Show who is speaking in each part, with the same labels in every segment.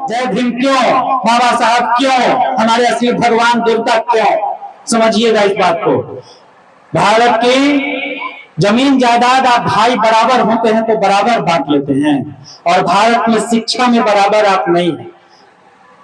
Speaker 1: जय भीम क्यों, बाबा साहब क्यों, हमारे असली भगवान देवता क्यों? समझिएगा इस बात को। भारत की जमीन जायदाद आप भाई बराबर होते हैं तो बराबर बांट लेते हैं, और भारत में शिक्षा में बराबर आप नहीं है।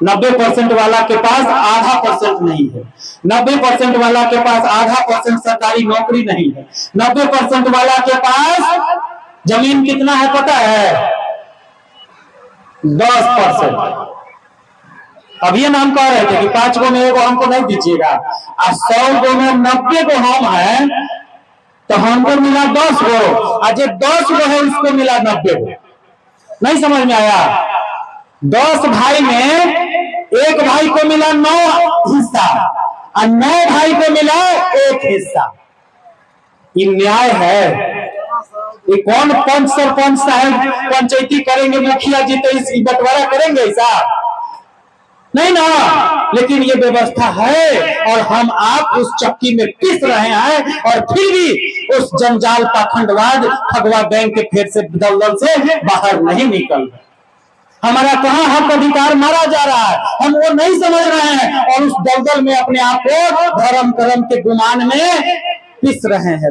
Speaker 1: 90% वाला के पास आधा % नहीं है, 90% वाला के पास आधा % सरकारी नौकरी नहीं है, 90% वाला के पास जमीन कितना है पता है? 10%। अब ये नाम कह रहे थे कि 5 गो में एगो हमको नहीं दीजिएगा, और 100 गो में 90 गो हम हैं, तो हमको मिला 10 गो, और जो 10 गो है उसको मिला 90 गो। नहीं समझ में आया? 10 भाई में एक भाई को मिला 9 हिस्सा, और 9 भाई को मिला 1 हिस्सा। ये न्याय है? ये कौन पंच सरपंच साहब पंचायती करेंगे, मुखिया जी तो इस बंटवारा करेंगे ऐसा? नहीं ना। लेकिन ये व्यवस्था है, और हम आप उस चक्की में पिस रहे हैं, और फिर भी उस जंजाल पाखंडवाद फगवा बैंक के फेर से दलदल से बाहर नहीं निकल रहे। हमारा कहाँ हक अधिकार मारा जा रहा है, हम वो नहीं समझ रहे हैं, और उस दलदल में अपने आप को धर्म कर्म के गुमान में पिस रहे हैं,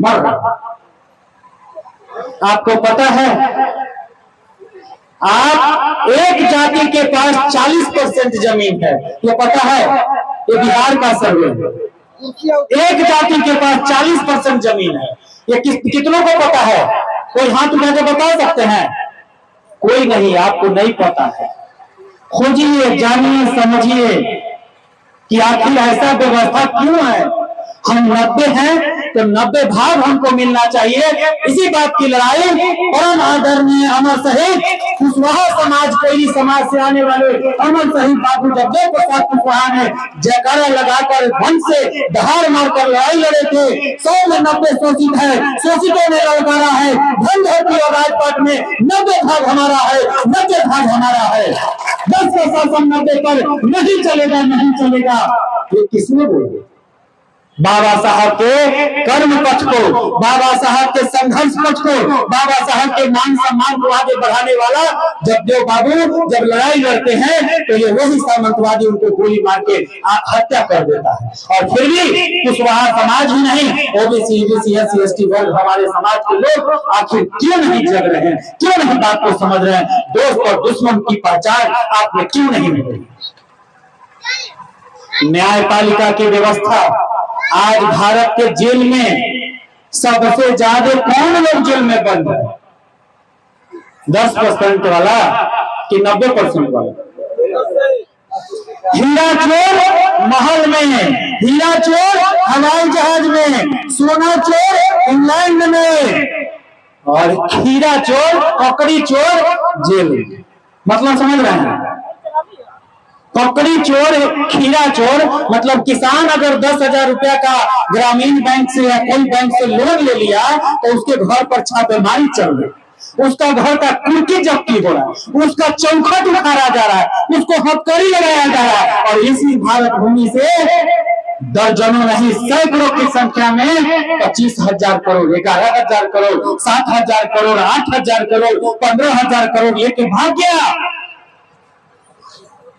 Speaker 1: मर रहे हैं। आपको पता है, आप एक जाति के पास 40% जमीन है, ये पता है? ये बिहार का सर्वे है। एक जाति के पास 40% जमीन है, ये कितनों को पता है? कोई हाथ उठा के बता सकते हैं? कोई नहीं, आपको नहीं पता है। खोजिए, जानिए, समझिए कि आखिर ऐसा व्यवस्था क्यों है। हम 90 हैं तो 90 भाग हमको मिलना चाहिए। इसी बात की लड़ाई परम आदरणीय अमर शहीद कुशवाहा समाज, कोयली समाज से आने वाले अमर शहीद बाबू जगदेव प्रसाद कुशवाहा ने जयकारा लगाकर वन से दहाड़ मारकर लड़ाई लड़े थे। 100 में 90 शोषित है, शोषितों ने ललकारा है, धन धरती और राजपाट में 90 भाग हमारा है, 90 भाग हमारा है। 10 का शासन 90 पर नहीं चलेगा, नहीं चलेगा। ये किसने बोला? बाबा साहब के कर्म पथ को, बाबा साहब के संघर्ष पथ को, बाबा साहब के मान सम्मान को आगे बढ़ाने वाला जगदेव बाबू जब लड़ाई लड़ते हैं तो ये वही सामंतवादी उनको गोली मार के हत्या कर देता है। और फिर भी कुशवाहा समाज ही नहीं, ओबीसी, ईबीसी, एससी, एसटी वर्ग हमारे समाज के लोग आखिर क्यों नहीं जग रहे हैं, क्यों नहीं बात को समझ रहे हैं? दोस्त और दुश्मन की पहचान आपने क्यों नहीं मिली? न्यायपालिका की व्यवस्था, आज भारत के जेल में सबसे ज्यादा कौन लोग जेल में बंद है? 10% वाला कि 90% वाला? हीरा चोर महल में, हीरा चोर हवाई जहाज में, सोना चोर इंग्लैंड में, और खीरा चोर, ककड़ी चोर जेल में। मतलब समझ रहे हैं? ककड़ी चोर, खीरा चोर मतलब किसान अगर 10,000 रुपया का ग्रामीण बैंक से या कोई बैंक से लोन ले लिया तो उसके घर पर छापेमारी चल रही, उसका घर का कुर्की जब्ती हो रहा है, उसका चौखट उखाड़ा जा रहा है, उसको हथकड़ी लगाया जा रहा है। और इसी भारत भूमि से दर्जनों नहीं सैकड़ों की संख्या में 25,000 करोड़, 11,000 करोड़, 7,000 करोड़, 8,000 करोड़, 15,000 करोड़ लेके भाग गया।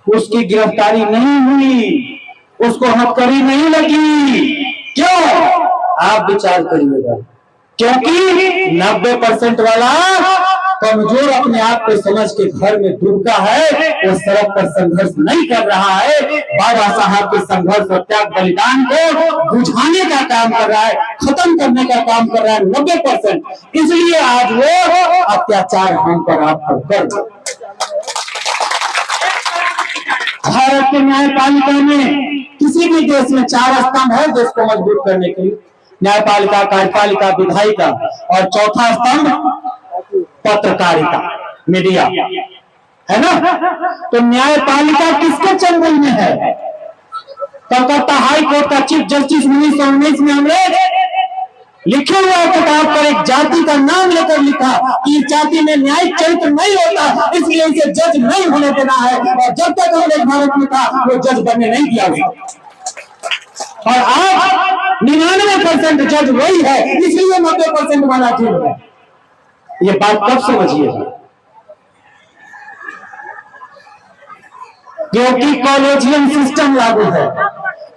Speaker 1: उसकी गिरफ्तारी नहीं हुई, उसको हथकड़ी नहीं लगी। क्यों? आप विचार करिएगा। क्योंकि 90% वाला कमजोर अपने आप को समझ के घर में डूबता है, वो सड़क पर संघर्ष नहीं कर रहा है, बाबा साहब के संघर्ष और त्याग बलिदान को बुझाने का काम कर रहा है, खत्म करने का काम कर रहा है 90%। इसलिए आज वो अत्याचार हम पर आप पर कर। भारत के न्यायपालिका में किसी भी देश में 4 स्तंभ है देश को मजबूत करने के लिए, न्यायपालिका, कार्यपालिका, विधायिका, और चौथा स्तंभ पत्रकारिता, मीडिया, है ना? तो न्यायपालिका किसके चंगुल में है? कलकत्ता हाई कोर्ट का चीफ जस्टिस 1919 में हमने लिखे हुआ किताब पर एक जाति का नाम लेकर लिखा कि जाति में न्यायिक चरित्र नहीं होता, इसलिए इसे जज नहीं होने देना है। और जब तक हमने भारत में था वो जज बनने नहीं दिया गया। और आज 99% जज वही है, इसलिए 90% वाला जेल है। ये बात कब समझिएगा? क्योंकि कॉलेजियम सिस्टम लागू है।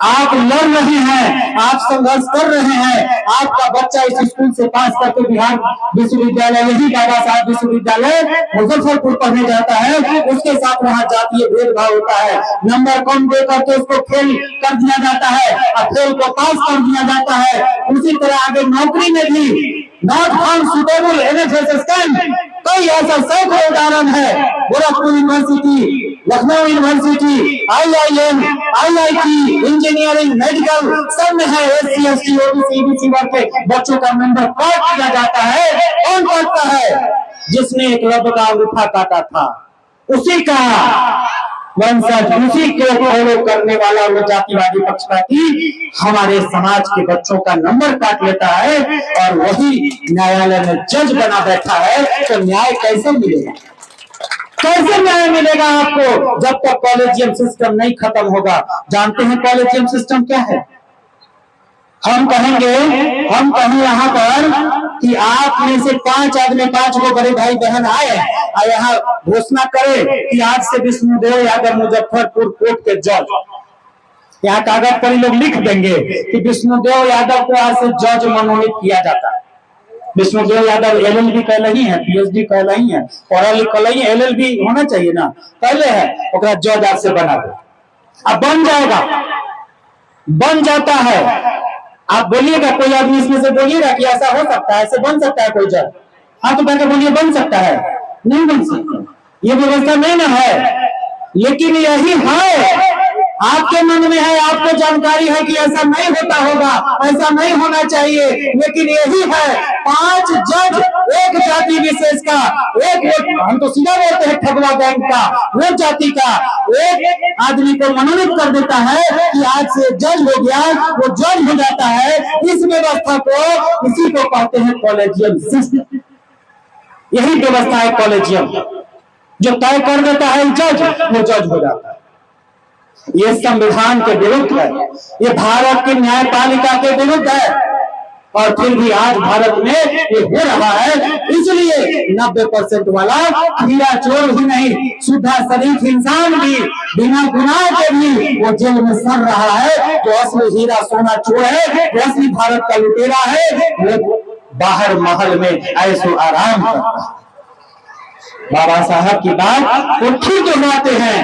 Speaker 1: आप लड़ रहे हैं, आप संघर्ष कर रहे हैं, आपका बच्चा इस स्कूल से पास करके बिहार विश्वविद्यालय, यही बाबा साहब विश्वविद्यालय मुजफ्फरपुर पढ़ने जाता है, उसके साथ वहाँ जातीय भेदभाव होता है, नंबर कम दे करके उसको फेल कर दिया जाता है और फेल को पास कर दिया जाता है। उसी तरह आगे नौकरी में भी not found suitable NFS camp, कई ऐसा सैकड़ों उदाहरण है। Gorakhpur university, Lucknow university, IIM, IIT, engineering, medical, सब में है SC, ST, OBC, EBC वर्ग के बच्चों का नंबर काट दिया जाता है। कौन काटता है? जिसने एकलव्य का अंगूठा काटा था, उसी का वंशज, उसी को फॉलो करने वाला वो जातिवादी पक्षपाती हमारे समाज के बच्चों का नंबर काट लेता है और वही न्यायालय में जज बना बैठा है। तो न्याय कैसे मिलेगा? कैसे न्याय मिलेगा आपको जब तक कॉलेजियम सिस्टम नहीं खत्म होगा? जानते हैं कॉलेजियम सिस्टम क्या है? हम कहें यहाँ पर कि आप में से 5 आदमी, 5 को बड़े भाई बहन आए और यहाँ घोषणा करे कि आज से विष्णुदेव यादव मुजफ्फरपुर कोर्ट के जज, यहाँ कागज पर लोग लिख देंगे कि विष्णुदेव यादव को आज से जज मनोनीत किया जाता है। विष्णुदेव यादव LLB कर रही है, PhD कर रही है, पढ़ा लिखा रही है, LLB होना चाहिए ना, पहले है, ओकरा जज आज से बना दो। अब बन जाएगा, बन जाता है। आप बोलिएगा, कोई आदमी इसमें से बोलिएगा कि ऐसा हो सकता है, ऐसे बन सकता है कोई जज? हाँ तो कहकर बोलिए बन सकता है। नहीं बन सकता, ये व्यवस्था नहीं ना है। लेकिन यही है, आपके मन में है, आपको जानकारी है कि ऐसा नहीं होता होगा, ऐसा नहीं होना चाहिए, लेकिन यही है। 5 जज एक जाति विशेष का, एक हम तो सीधा बोलते हैं ठगवा गैंग का, वो जाति का एक आदमी को मनोनीत कर देता है कि आज से जज हो गया, वो जज हो जाता है। इस व्यवस्था को, इसी को कहते हैं कॉलेजियम सिस्टम। यही व्यवस्था है कॉलेजियम, जो तय कर देता है जज, वो जज हो जाता है। ये संविधान के विरुद्ध है, ये भारत की न्यायपालिका के विरुद्ध है, और फिर भी आज भारत में ये हो रहा है। इसलिए 90% वाला हीरा चोर ही नहीं, सुधा शरीफ इंसान भी, बिना गुनाह के भी वो जेल में सड़ रहा है। जो असली हीरा सोना चोर है, जो असली भारत का लुटेरा है, वो बाहर महल में ऐशो आराम करता है। बाबा साहब की बात वो ठीक दोहराते हैं,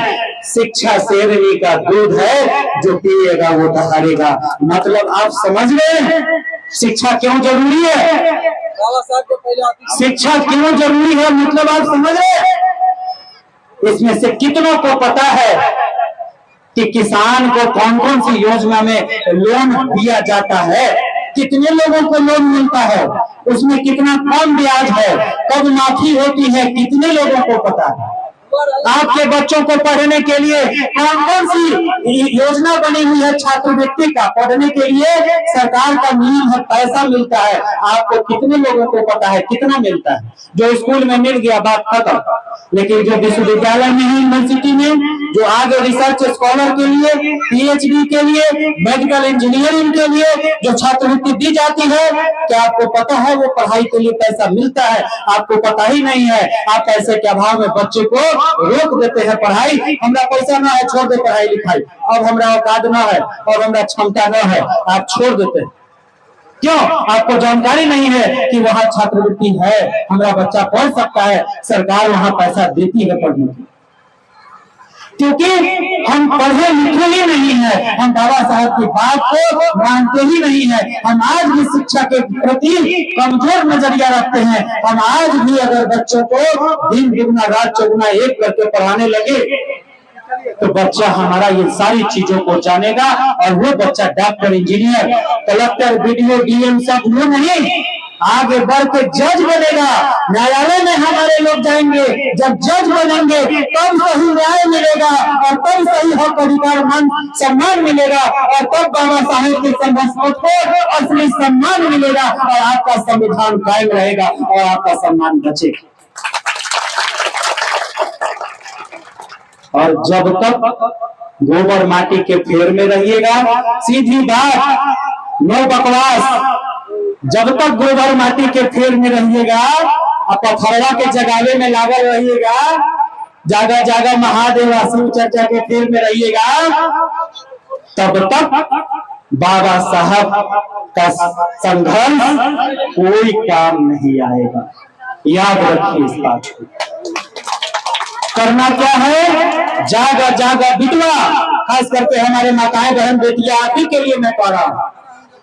Speaker 1: शिक्षा शेरनी का दूध है, जो पिएगा वो दहाड़ेगा। मतलब आप समझ रहे हैं शिक्षा क्यों जरूरी है? शिक्षा क्यों जरूरी है, मतलब आप समझ रहे हैं? इसमें से कितनों को पता है कि किसान को कौन कौन सी योजना में लोन दिया जाता है, कितने लोगों को लोन मिलता है, उसमें कितना कम ब्याज है, कब माफी होती है, कितने लोगों को पता है? आपके बच्चों को पढ़ने के लिए कौन कौन सी योजना बनी हुई है? छात्रवृत्ति का पढ़ने के लिए सरकार का नियम है, पैसा मिलता है, आपको कितने लोगों को पता है कितना मिलता है? जो स्कूल में मिल गया बात खत्म। लेकिन जो विश्वविद्यालय में है, यूनिवर्सिटी में, जो आगे रिसर्च स्कॉलर के लिए, PhD के लिए, मेडिकल इंजीनियरिंग के लिए जो छात्रवृत्ति दी जाती है, क्या आपको पता है वो पढ़ाई के लिए पैसा मिलता है? आपको पता ही नहीं है। आप पैसे के अभाव में बच्चे को रोक देते हैं पढ़ाई, हमरा पैसा ना है, छोड़ दे पढ़ाई लिखाई, अब हमरा औकात ना है और हमरा क्षमता ना है, आप छोड़ देते हैं। क्यों? आपको जानकारी नहीं है कि वहाँ छात्रवृत्ति है, हमारा बच्चा पढ़ सकता है, सरकार वहाँ पैसा देती है पढ़ने के, क्योंकि हम पढ़े लिखे ही नहीं है, हम बाबा साहब की बात को मानते ही नहीं है। हम आज भी शिक्षा के प्रति कमजोर नजरिया रखते हैं। हम आज भी अगर बच्चों को दिन दुगना रात चौगुना एक करके पढ़ाने लगे तो बच्चा हमारा ये सारी चीजों को जानेगा, और वो बच्चा doctor, engineer, collector, BDO, DM सब वो नहीं, आगे बढ़ के जज बनेगा। न्यायालय में हमारे लोग जाएंगे, जब जज बनेंगे तब सही न्याय मिलेगा, और तब सही हक अधिकार मान सम्मान मिलेगा, और तब बाबा साहेब के संघर्ष को असली सम्मान मिलेगा, और आपका संविधान कायम रहेगा और आपका सम्मान बचेगा। और जब तक गोबर माटी के फेर में रहिएगा, सीधी बात, नो बकवास, जब तक गोबर माटी के फेर में रहिएगा और पथरवा के जगावे में लागल रहिएगा, जागा जागा महादेव शिव चर्चा के फेर में रहिएगा, तब तक बाबा साहब का संघर्ष कोई काम नहीं आएगा। याद रखिए इस बात को। करना क्या है? जागा जागा विधवा, खास करके हमारे माताएं बहन बेटियां, आप ही के लिए मैं कह रहा हूं।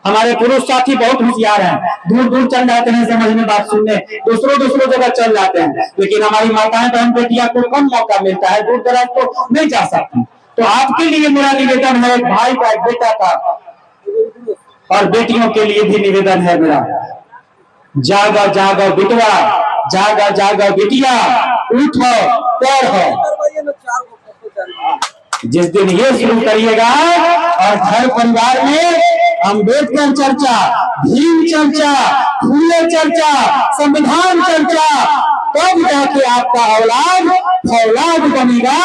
Speaker 1: हमारे पुरुष साथी बहुत होशियार हैं, दूर दूर चल जाते हैं समझने बात सुनने, दूसरों जगह चल जाते हैं, लेकिन हमारी माताएं बहन बेटियां को कम मौका मिलता है, दूर दराज तो नहीं जा सकती। तो आपके लिए मेरा निवेदन है, एक भाई का, एक बेटा का, और बेटियों के लिए भी निवेदन है मेरा, जागा जागा विधवा, जागा जागा बिटिया, उठो पढ़ो। जिस दिन ये शुरू करिएगा और घर परिवार में अम्बेडकर चर्चा, भीम चर्चा, फूले चर्चा, संविधान चर्चा, तब जाके आपका औलाद बनेगा।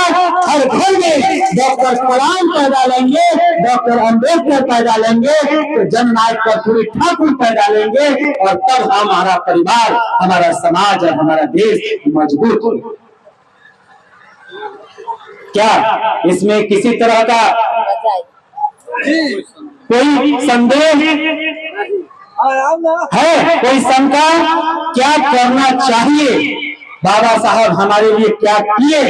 Speaker 1: हर घर में डॉक्टर कलाम पैदा लेंगे, डॉक्टर अम्बेडकर पैदा लेंगे, तो जननायक कर्पूरी ठाकुर पैदा लेंगे, और तब हमारा परिवार, हमारा समाज और हमारा देश मजबूत होगा। क्या इसमें किसी तरह का कोई संदेह है, कोई शंका? क्या करना चाहिए? बाबा साहब हमारे लिए क्या किए,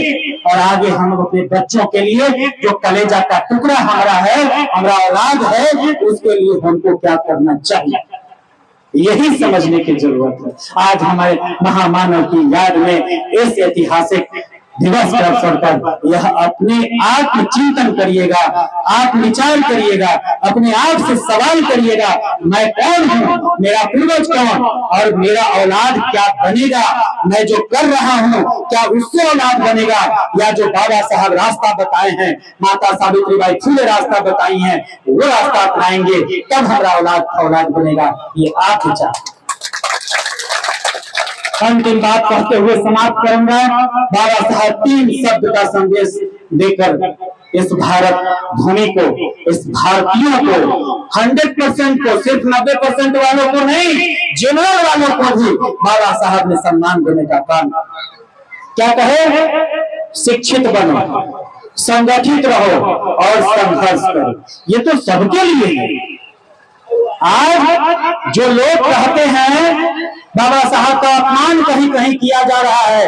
Speaker 1: और आगे हम अपने बच्चों के लिए, जो कलेजा का टुकड़ा हमारा है, हमारा औलाद है, उसके लिए हमको क्या करना चाहिए, यही समझने की जरूरत है। आज हमारे महामानव की याद में इस ऐतिहासिक दिवस के अवसर पर यह अपने आत्मचिंतन करिएगा, आत्मविचार करिएगा, अपने आप से सवाल करिएगा, मैं कौन हूँ, मेरा पूर्वज कौन, और मेरा औलाद क्या बनेगा, मैं जो कर रहा हूँ क्या उससे औलाद बनेगा, या जो बाबा साहब रास्ता बताए हैं, माता सावित्रीबाई फुले रास्ता बताई हैं, वो रास्ता अपनाएंगे, तब हमारा औलाद बनेगा। ये आप विचार। अंतिम बात कहते हुए समाप्त करूंगा। बाबा साहब 3 शब्द का संदेश देकर इस भारत भूमि को, इस भारतीयों को, 100% को, सिर्फ 90% वालों को नहीं, जनरल वालों को भी बाबा साहब ने सम्मान देने का काम क्या कहे? शिक्षित बनो, संगठित रहो और संघर्ष करो। ये तो सबके लिए है। आज जो लोग कहते हैं बाबा साहब का अपमान कहीं कहीं किया जा रहा है,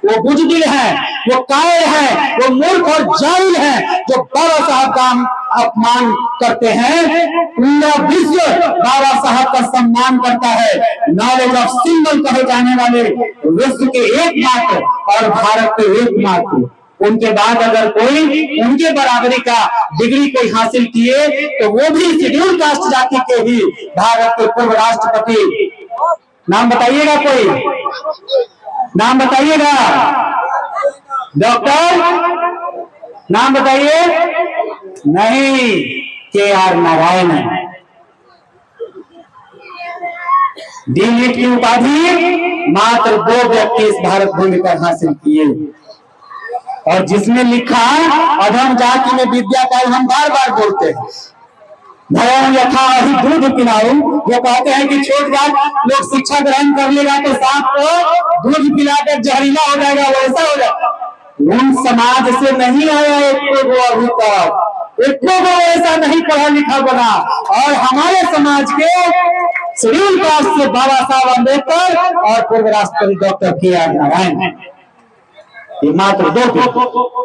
Speaker 1: वो बुजदिल है, वो कायर है, वो मूर्ख और जाहिल है, जो बाबा साहब का अपमान करते हैं। पूरा विश्व बाबा साहब का सम्मान करता है। नॉलेज ऑफ सिंबल कहे जाने वाले विश्व के एकमात्र और भारत के एकमात्र, उनके बाद अगर कोई उनके बराबरी का डिग्री कोई हासिल किए तो वो भी शेड्यूल कास्ट जाति के ही भारत के पूर्व राष्ट्रपति। नाम बताइएगा, कोई नाम बताइएगा? डॉक्टर नाम बताइए। नहीं, KR नारायणन। डी.लिट की उपाधि मात्र 2 व्यक्ति इस भारत भूमि पर हासिल किए, और जिसने लिखा अधम जाति में विद्या का, हम बार बार बोलते हैं, भयं यथा ही दूध पिलाऊं। वो कहते हैं कि छोट जात लोग शिक्षा ग्रहण कर लेगा तो सांप को दूध पिलाकर जहरीला हो जाएगा, वैसा हो जाएगा। उन समाज से नहीं आया एक को अभी तक, एक को ऐसा नहीं पढ़ा लिखा बना, और हमारे समाज के शेड्यूल कास्ट से बाबा साहब अम्बेडकर और पूर्व राष्ट्रपति डॉक्टर KR नारायण। ये मात्र 2।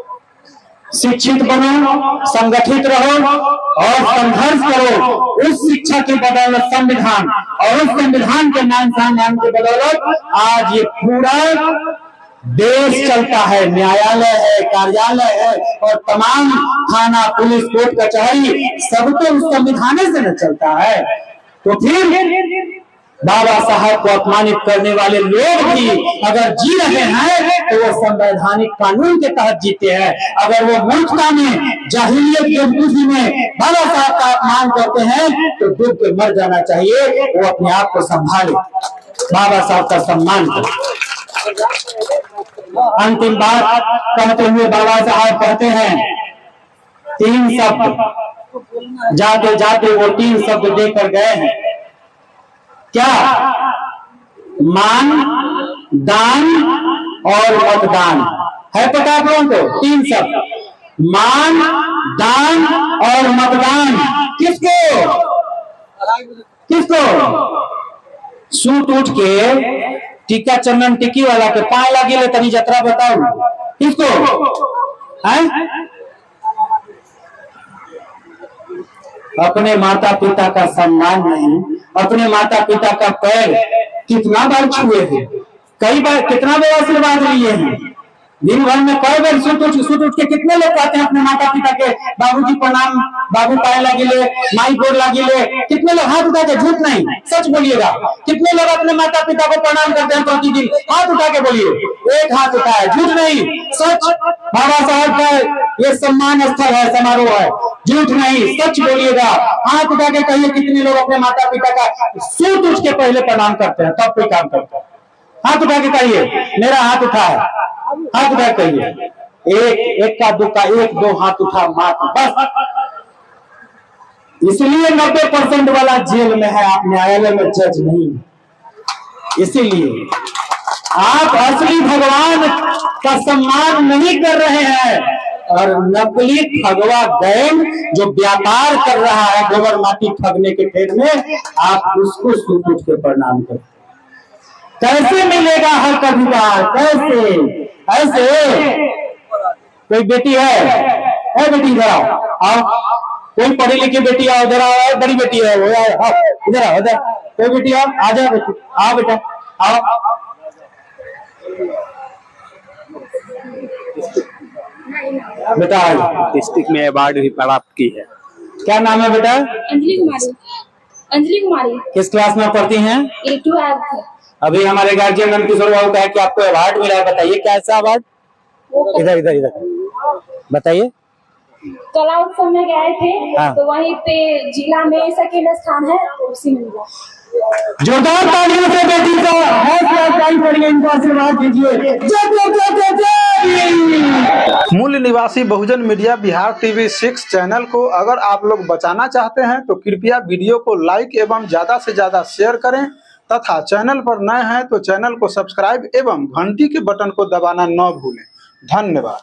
Speaker 1: शिक्षित बनो, संगठित रहो और संघर्ष करो। उस शिक्षा की बदौलत संविधान, और उस संविधान के मान सम्मान की बदौलत आज ये पूरा देश चलता है। न्यायालय है, कार्यालय है, और तमाम थाना, पुलिस, कोर्ट, कचहरी सब तो उस संविधान से न चलता है। तो फिर बाबा साहब को अपमानित करने वाले लोग भी अगर जी रहे हैं तो वो संवैधानिक कानून के तहत जीते हैं। अगर वो मूर्खता में, जाहिलियत की बुद्धि में बाबा साहब का अपमान करते हैं तो डूब के मर जाना चाहिए। वो अपने आप को संभाले, बाबा साहब का सम्मान करे। अंतिम बात कहते हुए बाबा साहब कहते हैं 3 शब्द, जाते जाते वो 3 शब्द देकर गए हैं। क्या? मान, दान और मतदान। है पता आप लोगों को? 3 शब्द, मान, दान और मतदान। किसको किसको? सूट उठ के टीका चंदन टिकी वाला के पाए लगे तनी जतरा बताओ किसको है? अपने माता पिता का सम्मान नहीं, अपने माता पिता का पैर कितना बार छुए हैं, कई बार कितना बार आशीर्वाद लिए हैं, दिन भर में कई बार सुट उठ के कितने लोग कहते हैं अपने माता पिता के बाबूजी प्रणाम, बाबू पाए लगिले, माई गोर लगिले, कितने लोग हाथ उठा के, झूठ नहीं सच बोलिएगा, कितने लोग अपने माता पिता को प्रणाम करते हैं प्रतिदिन? हाथ उठा के बोलिए, एक हाथ उठाए, झूठ नहीं सच। बाबा साहब का ये सम्मान स्थल है, समारोह है, झूठ नहीं सच बोलिएगा। हाथ उठा के कहिए कितने लोग अपने माता पिता का सूट उठ के पहले प्रणाम करते हैं तब कोई काम करते हैं। हाथ उठा के कहिए, मेरा हाथ उठा है, हाथ उठा कहिए, एक का दो का, एक दो हाथ उठा मात्र बस। इसलिए 90% वाला जेल में है, आप न्यायालय में जज नहीं। इसीलिए आप असली भगवान का सम्मान नहीं कर रहे हैं और नकली ठगवा गैंग जो व्यापार कर रहा है गोबर माटी ठगने के खेत में, आप उसको सूट उठ के प्रणाम करते। कैसे मिलेगा हक अधिकार? कैसे? ऐसे कोई बेटी है बेटी इधर आओ, कोई पढ़ी लिखी बेटी आओ, इधर आओ, बड़ी बेटी है वो, इधर आओ, इधर कोई बेटी आओ, आ जाओ बेटी, आओ बेटा आओ। बेटा
Speaker 2: डिस्ट्रिक्ट में अवार्ड भी प्राप्त की है।
Speaker 1: क्या नाम है बेटा?
Speaker 3: अंजलि कुमारी। अंजलि कुमारी।
Speaker 1: किस क्लास में पढ़ती हैं?
Speaker 3: 8th।
Speaker 1: अभी हमारे गार्जियन नंदकिशोर बाबू कहा कि आपको अवार्ड मिला है, बताइए कैसा अवार्ड? इधर इधर इधर बताइए।
Speaker 3: कला उत्सव में गए थे।
Speaker 1: हाँ।
Speaker 3: तो वहीं पे जिला में 2nd स्थान है, उसी में मिला।
Speaker 1: जोरदार तालियों से बेटी का हौसला अफजाई करिए, इनको आशीर्वाद दीजिए।
Speaker 4: मूल निवासी बहुजन मीडिया बिहार टीवी 6 चैनल को अगर आप लोग बचाना चाहते हैं तो कृपया वीडियो को लाइक एवं ज्यादा से ज्यादा शेयर करें तथा चैनल पर नए हैं तो चैनल को सब्सक्राइब एवं घंटी के बटन को दबाना न भूलें। धन्यवाद।